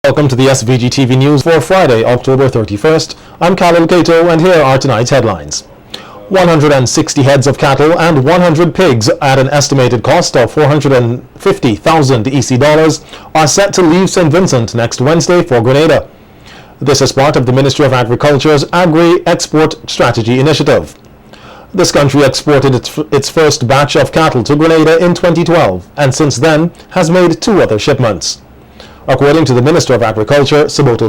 Welcome to the SVG-TV News for Friday, October 31st. I'm Khalil Kato, and here are tonight's headlines. 160 heads of cattle and 100 pigs at an estimated cost of 450,000 EC dollars are set to leave St. Vincent next Wednesday for Grenada. This is part of the Ministry of Agriculture's Agri-Export Strategy Initiative. This country exported its first batch of cattle to Grenada in 2012 and since then has made 2 other shipments. According to the Minister of Agriculture, Saboto,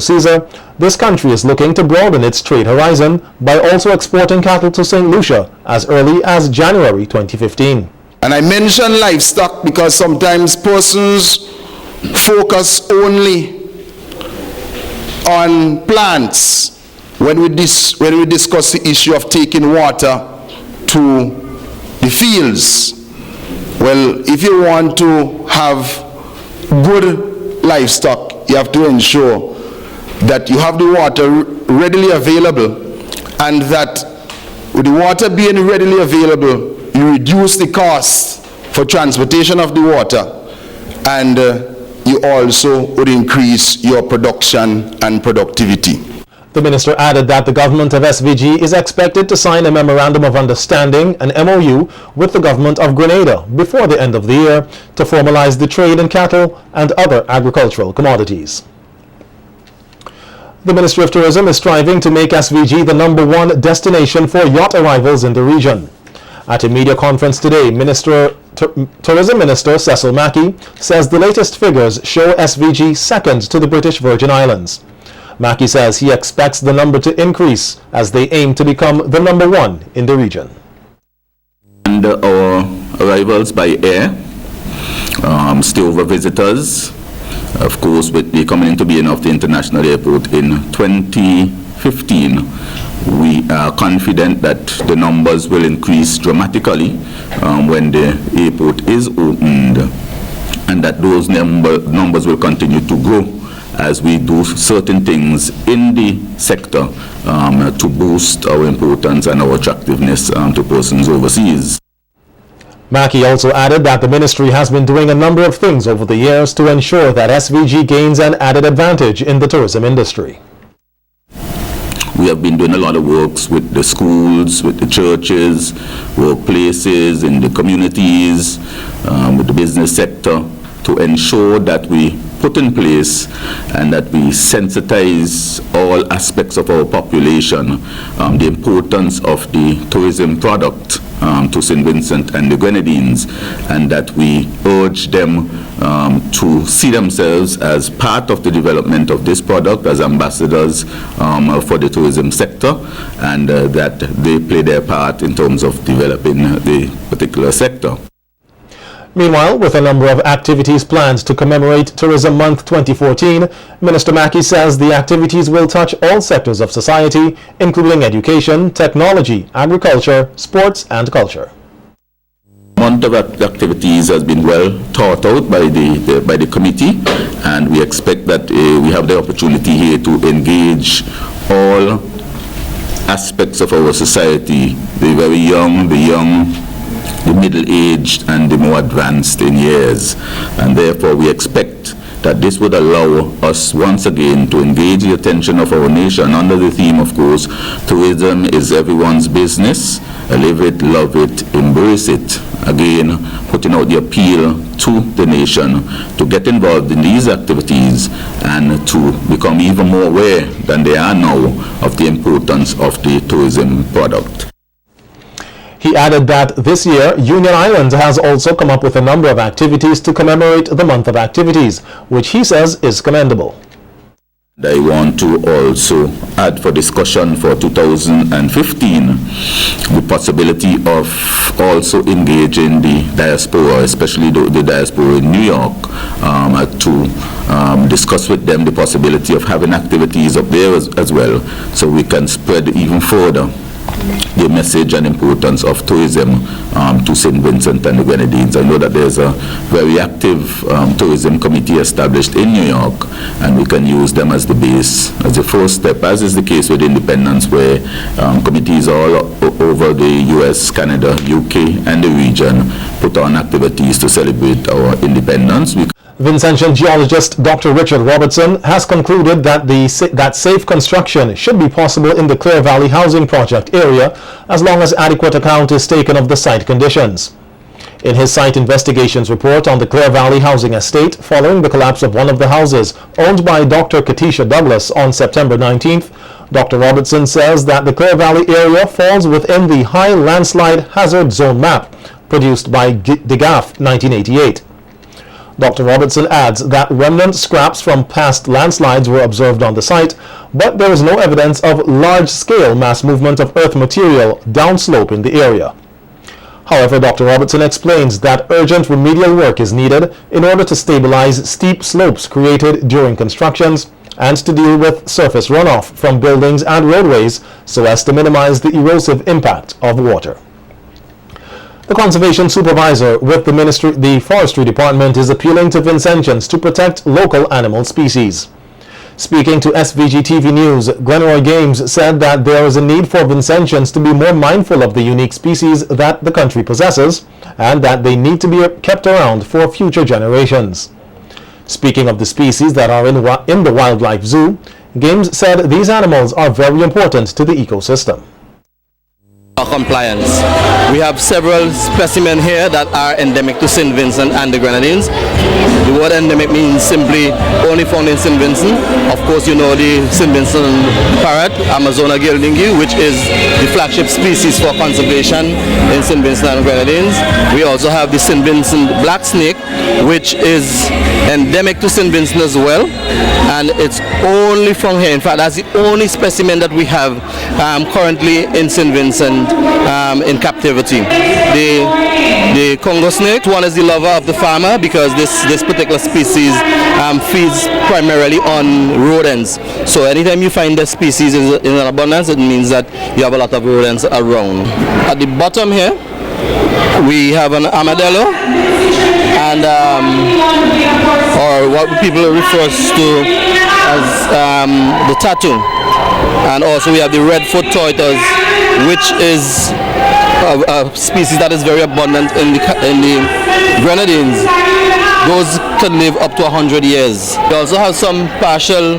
this country is looking to broaden its trade horizon by also exporting cattle to St. Lucia as early as January 2015. And I mention livestock because sometimes persons focus only on plants when we discuss the issue of taking water to the fields. Well, if you want to have good livestock, you have to ensure that you have the water readily available, and that with the water being readily available, you reduce the cost for transportation of the water, and you also would increase your production and productivity. The minister added that the government of SVG is expected to sign a Memorandum of Understanding, an MOU, with the government of Grenada before the end of the year to formalize the trade in cattle and other agricultural commodities. The Ministry of Tourism is striving to make SVG the #1 destination for yacht arrivals in the region. At a media conference today, Tourism Minister Cecil says the latest figures show SVG second to the British Virgin Islands. Mackey says he expects the number to increase as they aim to become the #1 in the region. And our arrivals by air, stopover visitors, of course, with the coming into being of the international airport in 2015, we are confident that the numbers will increase dramatically when the airport is opened, and that those numbers will continue to grow as we do certain things in the sector to boost our importance and our attractiveness to persons overseas. Mackey also added that the ministry has been doing a number of things over the years to ensure that SVG gains an added advantage in the tourism industry. We have been doing a lot of works with the schools, with the churches, workplaces, in the communities, with the business sector, to ensure that we put in place and that we sensitize all aspects of our population the importance of the tourism product to St. Vincent and the Grenadines, and that we urge them to see themselves as part of the development of this product, as ambassadors for the tourism sector, and that they play their part in terms of developing the particular sector. Meanwhile, with a number of activities planned to commemorate Tourism Month 2014, Minister Mackey says the activities will touch all sectors of society, including education, technology, agriculture, sports, and culture. The month of activities has been well thought out by the committee, and we expect that we have the opportunity here to engage all aspects of our society, the very young, the middle-aged, and the more advanced in years. And therefore we expect that this would allow us once again to engage the attention of our nation under the theme, of course, tourism is everyone's business. Live it, love it, embrace it. Again, putting out the appeal to the nation to get involved in these activities and to become even more aware than they are now of the importance of the tourism product. He added that this year, Union Island has also come up with a number of activities to commemorate the month of activities, which he says is commendable. I want to also add for discussion for 2015 the possibility of also engaging the diaspora, especially the diaspora in New York, to discuss with them the possibility of having activities up there as well, so we can spread even further the message and importance of tourism to St. Vincent and the Grenadines. I know that there's a very active tourism committee established in New York, and we can use them as the base, as the first step, as is the case with Independence, where committees all over the US, Canada, UK, and the region put on activities to celebrate our independence. Vincentian geologist Dr. Richard Robertson has concluded that safe construction should be possible in the Clear Valley housing project area as long as adequate account is taken of the site conditions. In his site investigations report on the Clear Valley housing estate following the collapse of one of the houses owned by Dr. Katisha Douglas on September 19th, Dr. Robertson says that the Clear Valley area falls within the High Landslide Hazard Zone map produced by DGAF 1988. Dr. Robertson adds that remnant scraps from past landslides were observed on the site, but there is no evidence of large-scale mass movement of earth material downslope in the area. However, Dr. Robertson explains that urgent remedial work is needed in order to stabilize steep slopes created during constructions and to deal with surface runoff from buildings and roadways so as to minimize the erosive impact of water. The Conservation Supervisor with the Forestry Department is appealing to Vincentians to protect local animal species. Speaking to SVG-TV News, Glenroy Gaymes said that there is a need for Vincentians to be more mindful of the unique species that the country possesses and that they need to be kept around for future generations. Speaking of the species that are in the wildlife zoo, Gaymes said these animals are very important to the ecosystem. Compliance. We have several specimens here that are endemic to St. Vincent and the Grenadines. The word endemic means simply only found in St. Vincent. Of course, you know the St. Vincent parrot, Amazona gildingi, which is the flagship species for conservation in St. Vincent and Grenadines. We also have the St. Vincent black snake, which is endemic to St. Vincent as well, and it's only found here. In fact, that's the only specimen that we have currently in St. Vincent in captivity. The Congo snake, one is the lover of the farmer because this particular species feeds primarily on rodents. So anytime you find this species in an abundance, it means that you have a lot of rodents around. At the bottom here, we have an armadillo, and or what people refer to as the tattoo. And also we have the red-foot tortoise, which is a species that is very abundant in the Grenadines. Those can live up to 100 years. We also have some partially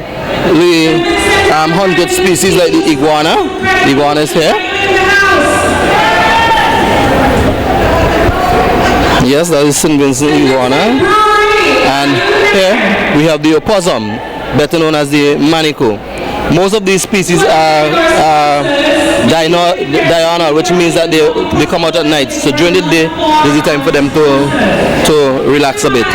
hunted species like the iguana. The iguana is here. Yes, that is St. Vincent iguana. And here we have the opossum, better known as the manico. Most of these species are diurnal, which means that they come out at night. So during the day, is the time for them to relax a bit.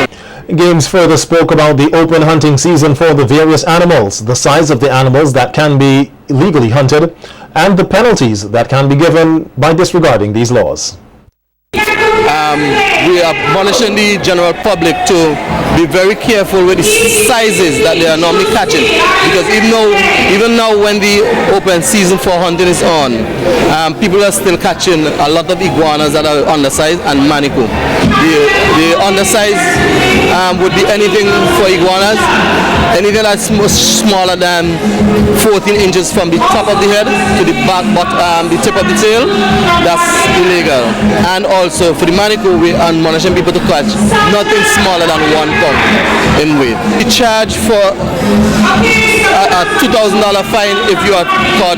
Gaymes further spoke about the open hunting season for the various animals, the size of the animals that can be legally hunted, and the penalties that can be given by disregarding these laws. We are admonishing the general public to be very careful with the sizes that they are normally catching, because even now when the open season for hunting is on, people are still catching a lot of iguanas that are undersized and manico. The undersized would be anything for iguanas, anything that's smaller than 14 inches from the top of the head to the back, but the tip of the tail, that's illegal. And also for the manico, we are admonishing people to catch nothing smaller than 1 pound in weight. We charge for a $2,000 fine if you are caught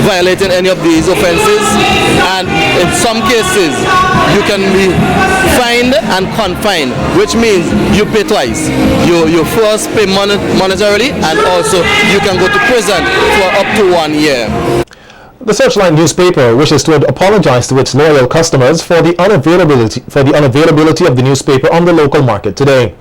violating any of these offenses, and in some cases you can be fined and confined, which means you pay twice. You first pay monetarily, and also you can go to prison for up to 1 year. The Searchlight newspaper wishes to apologize to its loyal customers for the unavailability of the newspaper on the local market today.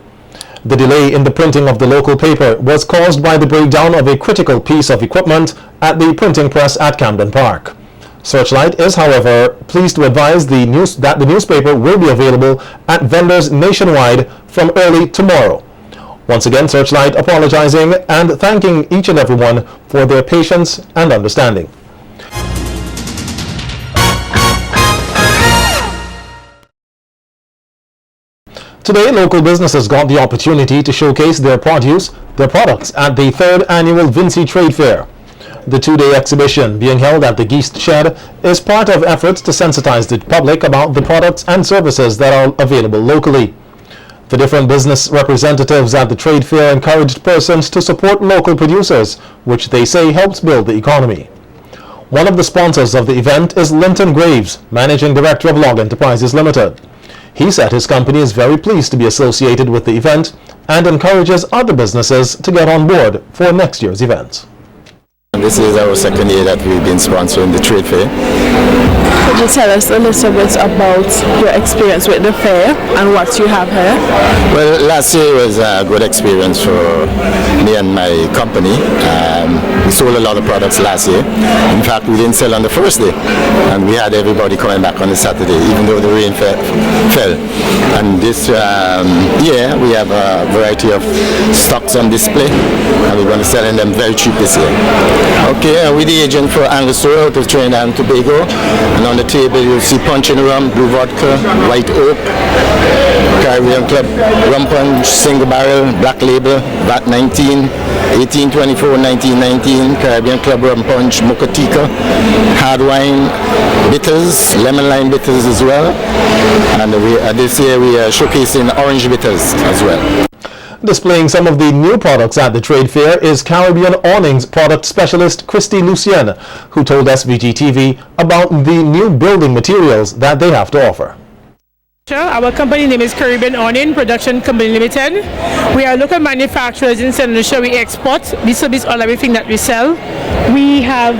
The delay in the printing of the local paper was caused by the breakdown of a critical piece of equipment at the printing press at Camden Park. Searchlight is, however, pleased to advise that the newspaper will be available at vendors nationwide from early tomorrow. Once again, Searchlight apologizing and thanking each and everyone for their patience and understanding. Today, local businesses got the opportunity to showcase their products at the 3rd annual Vinci Trade Fair. The 2-day exhibition being held at the Geest Shed is part of efforts to sensitize the public about the products and services that are available locally. The different business representatives at the trade fair encouraged persons to support local producers, which they say helps build the economy. One of the sponsors of the event is Lynton Greaves, Managing Director of Log Enterprises Limited. He said his company is very pleased to be associated with the event and encourages other businesses to get on board for next year's event. This is our second year that we've been sponsoring the trade fair. Could you tell us a little bit about your experience with the fair and what you have here? Well, last year was a good experience for me and my company. We sold a lot of products last year. In fact, we didn't sell on the first day, and we had everybody coming back on the Saturday, even though the rain fell. And this year, we have a variety of stocks on display, and we're going to sell them very cheap this year. Okay, we're the agent for Angostura out of Trinidad and Tobago, and on the table you'll see punch and rum, blue vodka, white oak, Caribbean Club, rum punch, single barrel, black label, VAT 19, 1824, 1919, Caribbean Club rum punch, mochatica, hard wine, bitters, lemon lime bitters as well, and this year we are showcasing orange bitters as well. Displaying some of the new products at the trade fair is Caribbean Awning's product specialist Christie Lucien, who told SVG-TV about the new building materials that they have to offer. Our company name is Caribbean Awning Production Company Limited. We are local manufacturers in St. Lucia. We export. We service all everything that we sell. We have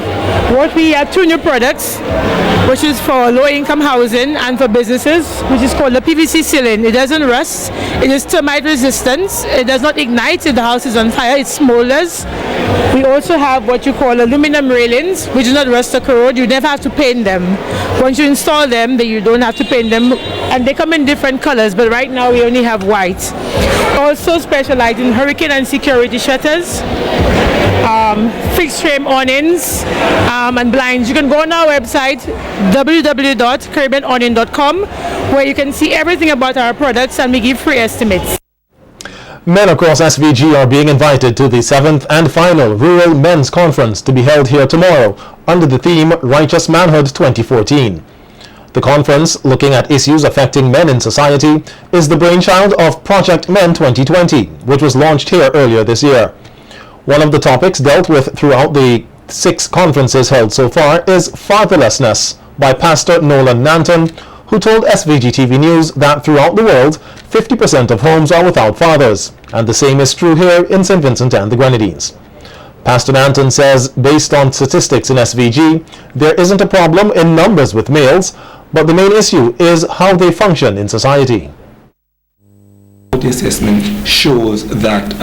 two new products, which is for low-income housing and for businesses, which is called the PVC ceiling. It doesn't rust. It is termite resistant. It does not ignite if the house is on fire. It smolders. We also have what you call aluminum railings, which do not rust or corrode. You never have to paint them. Once you install them, then you don't have to paint them, and they come in different colors, but right now we only have white. Also specialized in hurricane and security shutters, fixed frame awnings, and blinds. You can go on our website www.caribbeanawning.com, where you can see everything about our products, and we give free estimates. Men across SVG are being invited to the 7th and final Rural Men's Conference to be held here tomorrow under the theme Righteous Manhood 2014. The conference, looking at issues affecting men in society, is the brainchild of Project Men 2020, which was launched here earlier this year. One of the topics dealt with throughout the 6 conferences held so far is fatherlessness by Pastor Nolan Nanton, who told SVG-TV News that throughout the world, 50% of homes are without fathers, and the same is true here in St. Vincent and the Grenadines. Pastor Nanton says, based on statistics in SVG, there isn't a problem in numbers with males, but the main issue is how they function in society. The assessment shows that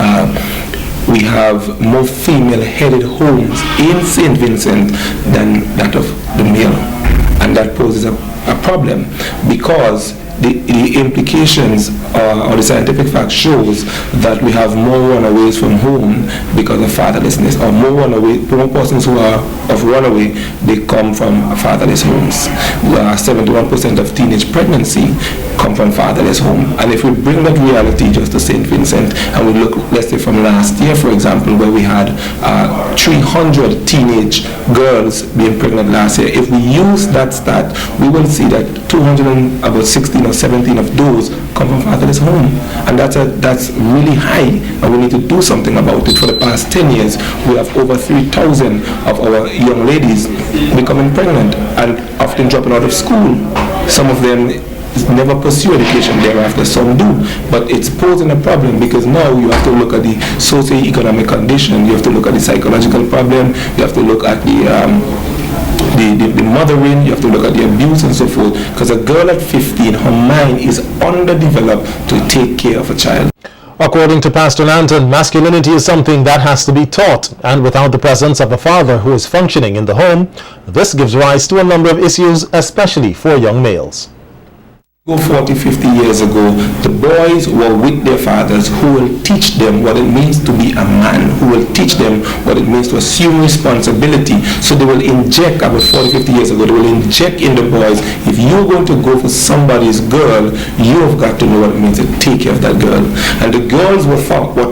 we have more female-headed homes in St. Vincent than that of the male, and that poses a problem because the implications or the scientific fact shows that we have more runaways from home because of fatherlessness, or more persons who are of runaway, they come from fatherless homes. 71% of teenage pregnancy come from fatherless home. And if we bring that reality just to St. Vincent, and we look, let's say from last year, for example, where we had 300 teenage girls being pregnant last year, if we use that stat, we will see that 16 or 17 of those come from fatherless home, and that's really high, and we need to do something about it. For the past 10 years, we have over 3,000 of our young ladies becoming pregnant and often dropping out of school. Some of them never pursue education thereafter, some do, but it's posing a problem because now you have to look at the socio-economic condition, you have to look at the psychological problem, you have to look at the mothering, you have to look at the abuse and so forth, because a girl at 15, her mind is underdeveloped to take care of a child. According to Pastor Nanton, masculinity is something that has to be taught, and without the presence of a father who is functioning in the home, this gives rise to a number of issues, especially for young males. 40, 50 years ago, the boys were with their fathers who will teach them what it means to be a man, who will teach them what it means to assume responsibility. So they will inject, about 40, 50 years ago, they will inject in the boys, if you're going to go for somebody's girl, you have got to know what it means to take care of that girl. And the girls were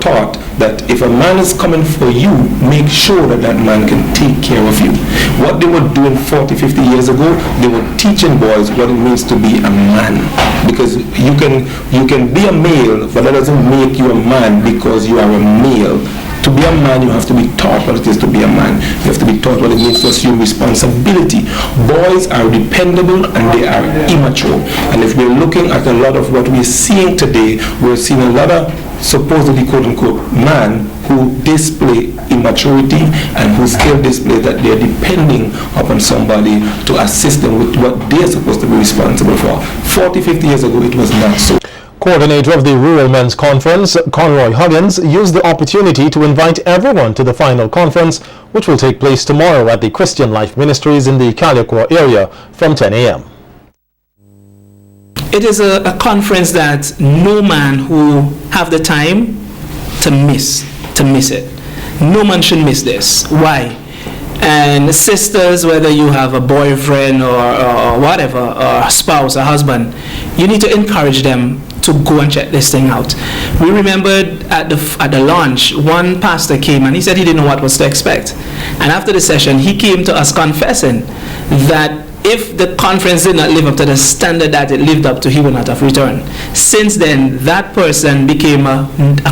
taught that if a man is coming for you, make sure that that man can take care of you. What they were doing 40, 50 years ago, they were teaching boys what it means to be a man. Because you can be a male, but that doesn't make you a man because you are a male. To be a man, you have to be taught what it is to be a man. You have to be taught what it means to assume responsibility. Boys are dependable and they are immature. And if we're looking at a lot of what we're seeing today, we're seeing a lot of supposedly quote-unquote man who display immaturity and who still display that they're depending upon somebody to assist them with what they're supposed to be responsible for. 40, 50 years ago, it was not so. Coordinator of the Rural Men's Conference, Conroy Huggins, used the opportunity to invite everyone to the final conference, which will take place tomorrow at the Christian Life Ministries in the Caliacor area from 10 a.m. It is a conference that no man who have the time to miss it. No man should miss this. Why? And sisters, whether you have a boyfriend or whatever, or a spouse, a husband, you need to encourage them to go and check this thing out. We remembered at the launch, one pastor came and he said he didn't know what was to expect. And after the session, he came to us confessing that if the conference did not live up to the standard that it lived up to, he would not have returned. Since then, that person became a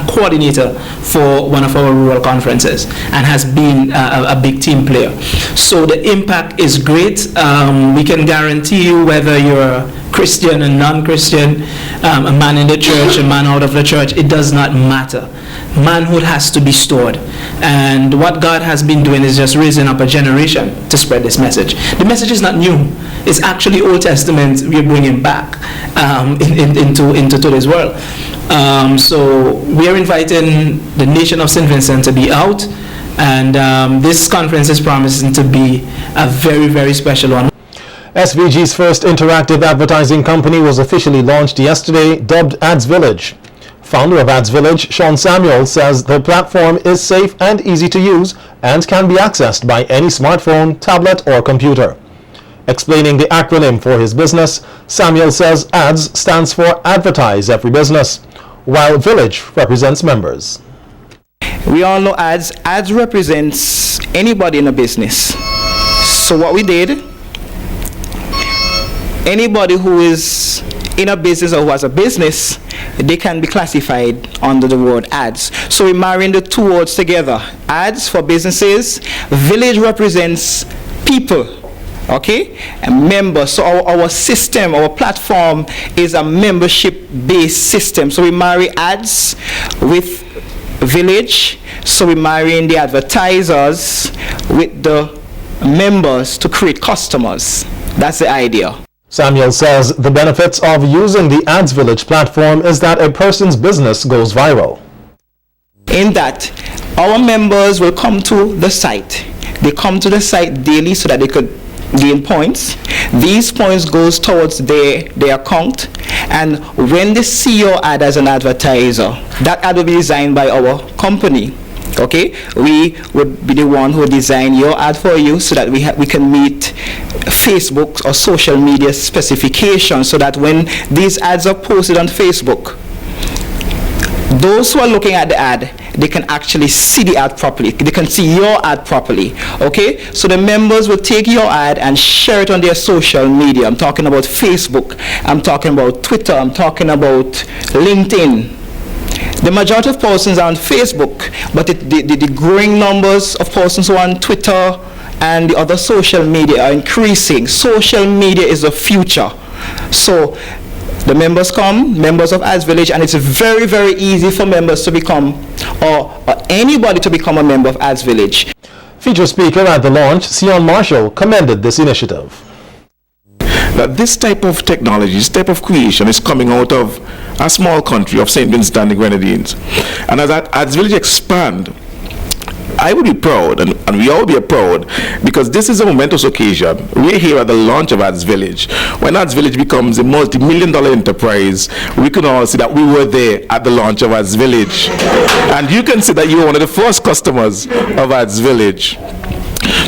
coordinator for one of our rural conferences and has been a big team player. So the impact is great. We can guarantee you, whether you're Christian and non-Christian, a man in the church, a man out of the church, it does not matter. Manhood has to be stored. And what God has been doing is just raising up a generation to spread this message. The message is not new. It's actually Old Testament we're bringing back into today's world. So we are inviting the nation of St. Vincent to be out. And this conference is promising to be a very, very special one. SVG's first interactive advertising company was officially launched yesterday, dubbed Ads Village. Founder of Ads Village, Sean Samuel, says the platform is safe and easy to use and can be accessed by any smartphone, tablet, or computer. Explaining the acronym for his business, Samuel says ADS stands for Advertise Every Business, while Village represents members. We all know ADS. ADS represents anybody in a business. So what we did, anybody who is in a business or who has a business, they can be classified under the word ads. So we're marrying the two words together. Ads for businesses, village represents people, okay, and members. So our system, our platform is a membership-based system. So we marry ads with village. So we're marrying the advertisers with the members to create customers. That's the idea. Samuel says the benefits of using the Ads Village platform is that a person's business goes viral. In that, our members will come to the site. They come to the site daily so that they could gain points. These points goes towards their account, and when they see your ad as an advertiser, that ad will be designed by our company. Okay, we would be the one who design your ad for you so that we can meet Facebook or social media specifications, so that when these ads are posted on Facebook, those who are looking at the ad, they can actually see the ad properly. They can see your ad properly. Okay, so the members will take your ad and share it on their social media. I'm talking about Facebook, I'm talking about Twitter, I'm talking about LinkedIn. The majority of persons are on Facebook, but the growing numbers of persons who are on Twitter and the other social media are increasing. Social media is the future. So the members come, members of Ads Village, and it's very, very easy for members to become, or anybody to become a member of Ads Village. Feature speaker at the launch, Sehon Marshall, commended this initiative. That this type of technology, this type of creation is coming out of a small country of St. Vincent and the Grenadines. And as Ads Village expand, I would be proud, and we all be proud, because this is a momentous occasion. We're here at the launch of Ads Village. When Ads Village becomes a multi-million-dollar enterprise, we can all see that we were there at the launch of Ads Village. And you can see that you were one of the first customers of Ads Village.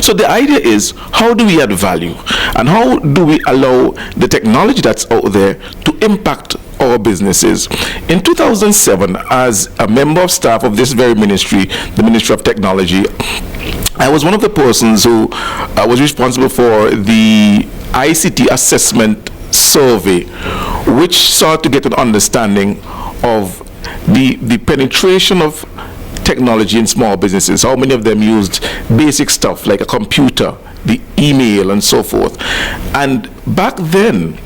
So the idea is, how do we add value? And how do we allow the technology that's out there to impact our businesses? In 2007, as a member of staff of this very ministry, the Ministry of Technology, I was one of the persons who was responsible for the ICT assessment survey, which sought to get an understanding of the penetration of technology in small businesses. How many of them used basic stuff like a computer, the email, and so forth. And back then,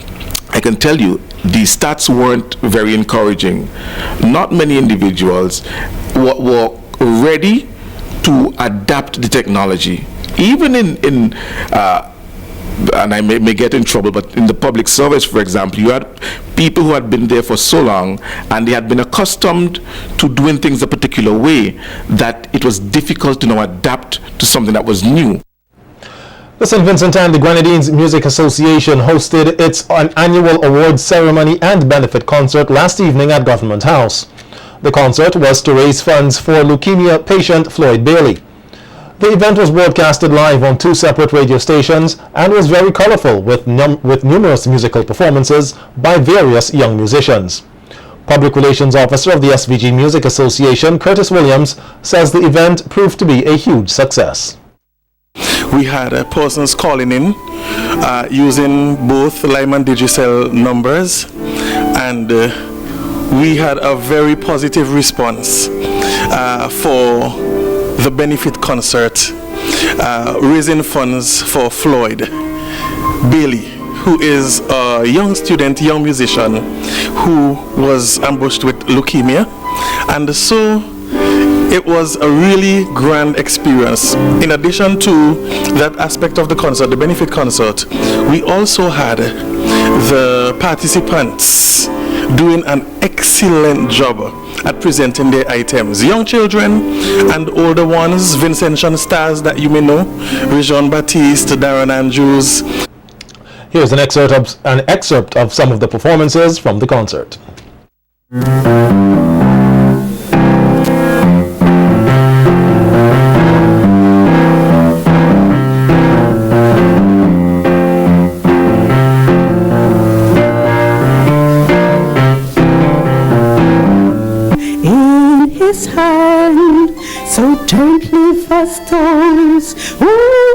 I can tell you, the stats weren't very encouraging. Not many individuals were ready to adapt the technology. Even in and I may get in trouble, but in the public service, for example, you had people who had been there for so long and they had been accustomed to doing things a particular way that it was difficult to now adapt to something that was new. The St. Vincent and the Grenadines Music Association hosted its annual awards ceremony and benefit concert last evening at Government House. The concert was to raise funds for leukemia patient Floyd Bailey. The event was broadcasted live on 2 separate radio stations and was very colorful with numerous musical performances by various young musicians. Public Relations Officer of the SVG Music Association, Curtis Williams, says the event proved to be a huge success. We had persons calling in using both Lime and Digicel numbers, and we had a very positive response for the benefit concert, raising funds for Floyd Bailey, who is a young student, young musician who was ambushed with leukemia. And so it was a really grand experience. In addition to that aspect of the concert, the benefit concert, we also had the participants doing an excellent job at presenting their items. Young children and older ones, Vincentian stars that you may know, Rejean Baptiste, Darren Andrews. Here's an excerpt of some of the performances from the concert. His hand so gently for stones. Ooh.